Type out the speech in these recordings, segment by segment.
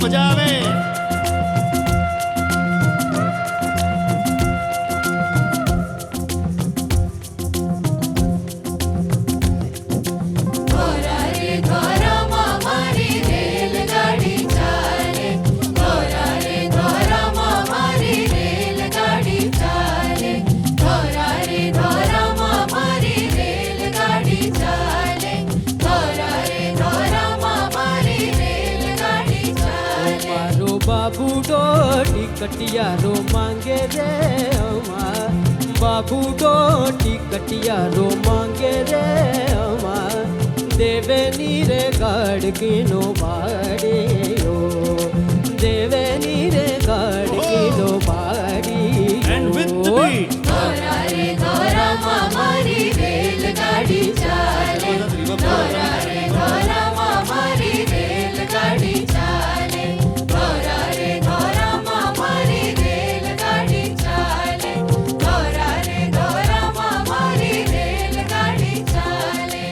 મજા આવે. बाबूडो टिकटियारो मांगे रे अमा, बाबूडो टिकटियारो मांगे रे अमा, देवे नीरे गाड़कीनो बाड़ियो, देवे नीरे गाड़कीनो बाड़ियो. And with the beat. ગોરા રે ગોરા માં મારી રેલગાડી ચાલે, ગોરા રે ગોરા માં મારી રેલગાડી ચાલે, ગોરા રે ગોરા માં મારી રેલગાડી ચાલે, ગોરા રે ગોરા માં મારી રેલગાડી ચાલે.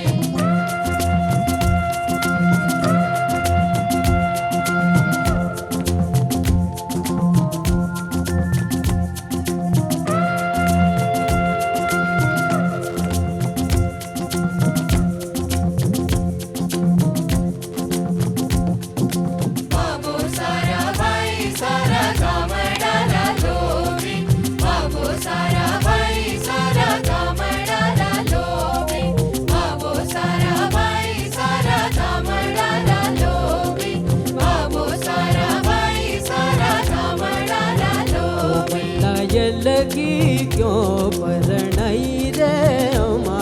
બાબો સારા ભાઈ સારા ગામડાના લોભી, બાબો સારા ભાઈ સારા ગામડાના લોભી, બાબો સારા ભાઈ સારા ગામડાના લોભી, બાબો સારા ભાઈ સારા ગામડાના લોભી. अलगी क्यों परणाई रे अमा,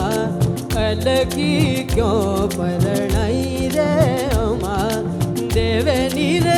अलगी क्यों परणाई रे अमा, देवे नीरे